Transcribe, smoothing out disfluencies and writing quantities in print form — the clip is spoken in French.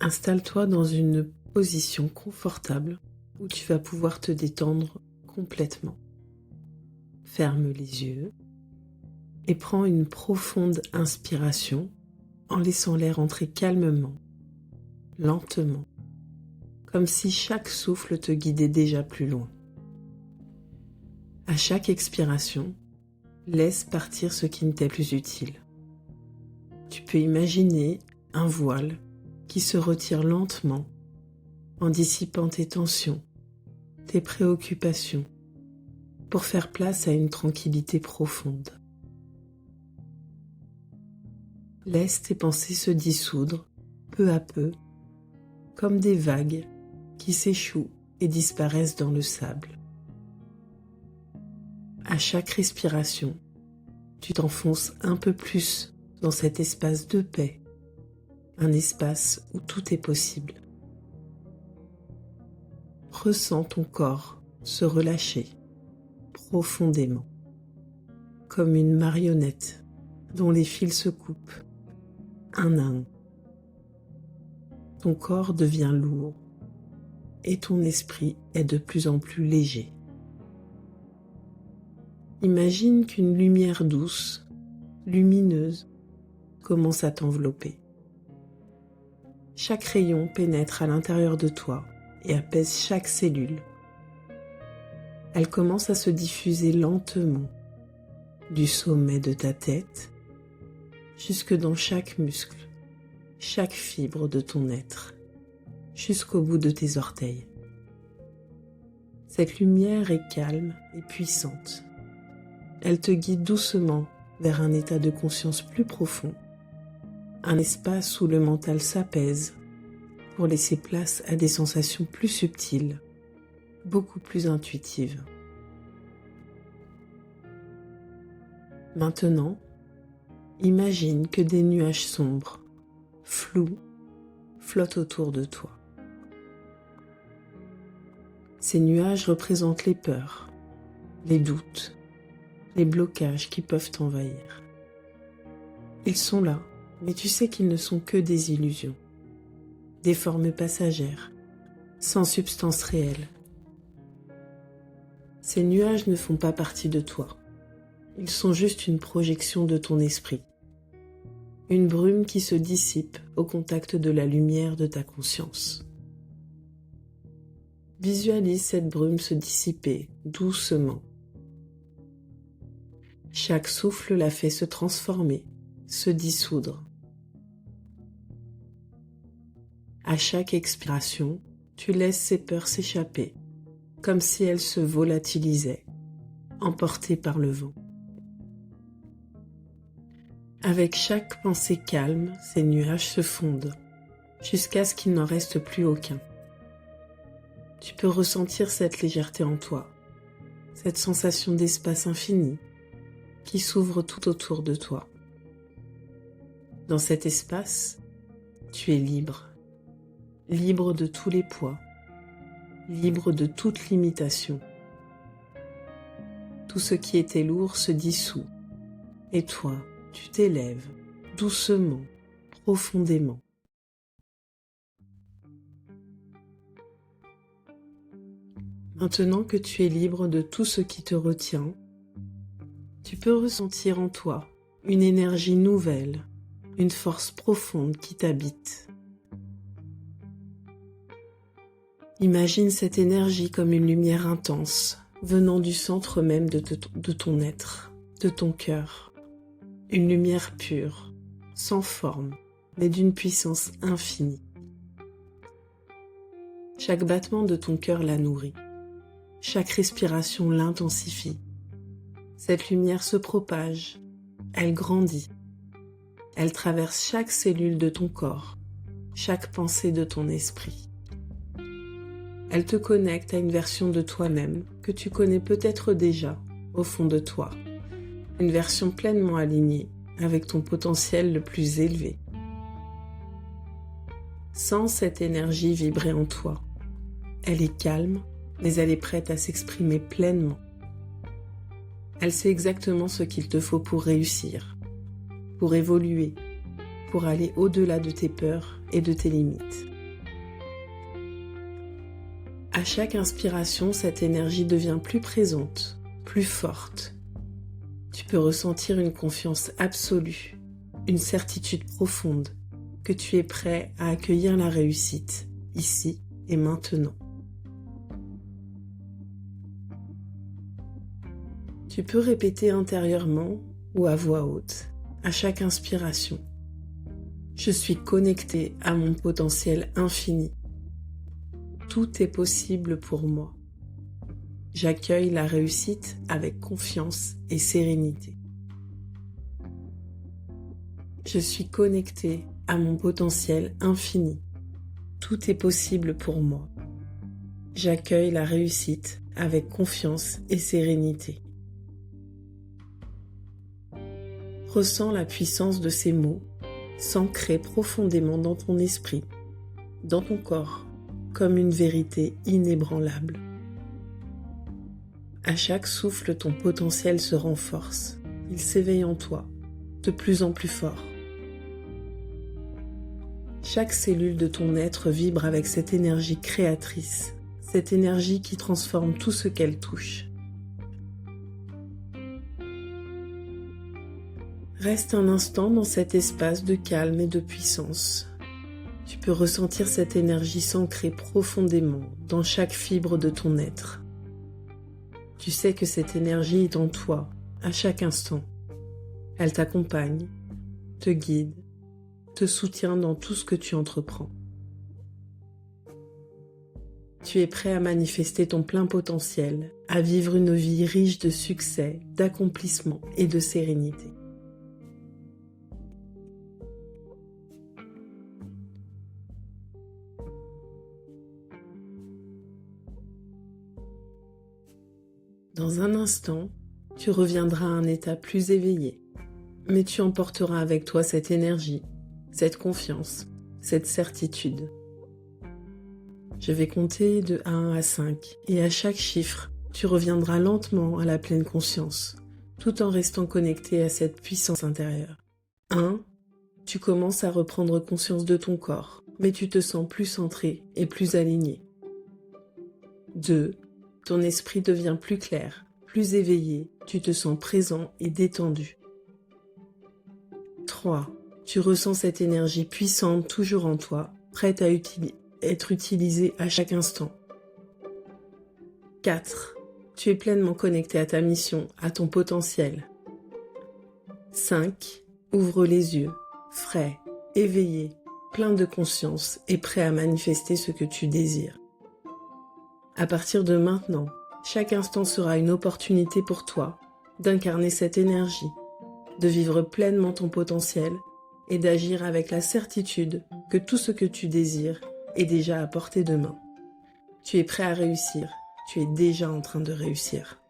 Installe-toi dans une position confortable où tu vas pouvoir te détendre complètement. Ferme les yeux et prends une profonde inspiration en laissant l'air entrer calmement, lentement, comme si chaque souffle te guidait déjà plus loin. À chaque expiration, laisse partir ce qui ne t'est plus utile. Tu peux imaginer un voile qui se retire lentement en dissipant tes tensions, tes préoccupations, pour faire place à une tranquillité profonde. Laisse tes pensées se dissoudre peu à peu, comme des vagues qui s'échouent et disparaissent dans le sable. À chaque respiration, tu t'enfonces un peu plus dans cet espace de paix, un espace où tout est possible. Ressens ton corps se relâcher profondément, comme une marionnette dont les fils se coupent un à un. Ton corps devient lourd et ton esprit est de plus en plus léger. Imagine qu'une lumière douce, lumineuse, commence à t'envelopper. Chaque rayon pénètre à l'intérieur de toi et apaise chaque cellule. Elle commence à se diffuser lentement, du sommet de ta tête jusque dans chaque muscle, chaque fibre de ton être, jusqu'au bout de tes orteils. Cette lumière est calme et puissante. Elle te guide doucement vers un état de conscience plus profond, un espace où le mental s'apaise pour laisser place à des sensations plus subtiles, beaucoup plus intuitives. Maintenant, imagine que des nuages sombres, flous, flottent autour de toi. Ces nuages représentent les peurs, les doutes, les blocages qui peuvent t'envahir. Ils sont là, mais tu sais qu'ils ne sont que des illusions, des formes passagères, sans substance réelle. Ces nuages ne font pas partie de toi. Ils sont juste une projection de ton esprit, une brume qui se dissipe au contact de la lumière de ta conscience. Visualise cette brume se dissiper doucement. Chaque souffle la fait se transformer, se dissoudre. À chaque expiration, tu laisses ces peurs s'échapper, comme si elles se volatilisaient, emportées par le vent. Avec chaque pensée calme, ces nuages se fondent, jusqu'à ce qu'il n'en reste plus aucun. Tu peux ressentir cette légèreté en toi, cette sensation d'espace infini qui s'ouvre tout autour de toi. Dans cet espace, tu es libre, libre de tous les poids, libre de toute limitation. Tout ce qui était lourd se dissout, et toi, tu t'élèves doucement, profondément. Maintenant que tu es libre de tout ce qui te retient, tu peux ressentir en toi une énergie nouvelle, une force profonde qui t'habite. Imagine cette énergie comme une lumière intense venant du centre même de ton être, de ton cœur. Une lumière pure, sans forme, mais d'une puissance infinie. Chaque battement de ton cœur la nourrit. Chaque respiration l'intensifie. Cette lumière se propage, elle grandit. Elle traverse chaque cellule de ton corps, chaque pensée de ton esprit. Elle te connecte à une version de toi-même que tu connais peut-être déjà au fond de toi. Une version pleinement alignée avec ton potentiel le plus élevé. Sens cette énergie vibrer en toi. Elle est calme, mais elle est prête à s'exprimer pleinement. Elle sait exactement ce qu'il te faut pour réussir, pour évoluer, pour aller au-delà de tes peurs et de tes limites. À chaque inspiration, cette énergie devient plus présente, plus forte. Tu peux ressentir une confiance absolue, une certitude profonde que tu es prêt à accueillir la réussite, ici et maintenant. Tu peux répéter intérieurement ou à voix haute, à chaque inspiration. Je suis connecté à mon potentiel infini. Tout est possible pour moi. J'accueille la réussite avec confiance et sérénité. Je suis connecté à mon potentiel infini. Tout est possible pour moi. J'accueille la réussite avec confiance et sérénité. Ressens la puissance de ces mots, s'ancrer profondément dans ton esprit, dans ton corps, comme une vérité inébranlable. À chaque souffle, ton potentiel se renforce. Il s'éveille en toi, de plus en plus fort. Chaque cellule de ton être vibre avec cette énergie créatrice, cette énergie qui transforme tout ce qu'elle touche. Reste un instant dans cet espace de calme et de puissance. Tu peux ressentir cette énergie s'ancrer profondément dans chaque fibre de ton être. Tu sais que cette énergie est en toi, à chaque instant. Elle t'accompagne, te guide, te soutient dans tout ce que tu entreprends. Tu es prêt à manifester ton plein potentiel, à vivre une vie riche de succès, d'accomplissement et de sérénité. Dans un instant, tu reviendras à un état plus éveillé, mais tu emporteras avec toi cette énergie, cette confiance, cette certitude. Je vais compter de 1 à 5 et à chaque chiffre, tu reviendras lentement à la pleine conscience, tout en restant connecté à cette puissance intérieure. 1. Tu commences à reprendre conscience de ton corps, mais tu te sens plus centré et plus aligné. 2. Ton esprit devient plus clair, plus éveillé, tu te sens présent et détendu. 3. Tu ressens cette énergie puissante toujours en toi, prête à être utilisée à chaque instant. 4. Tu es pleinement connecté à ta mission, à ton potentiel. 5. Ouvre les yeux, frais, éveillé, plein de conscience et prêt à manifester ce que tu désires. À partir de maintenant, chaque instant sera une opportunité pour toi d'incarner cette énergie, de vivre pleinement ton potentiel et d'agir avec la certitude que tout ce que tu désires est déjà à portée de main. Tu es prêt à réussir, tu es déjà en train de réussir.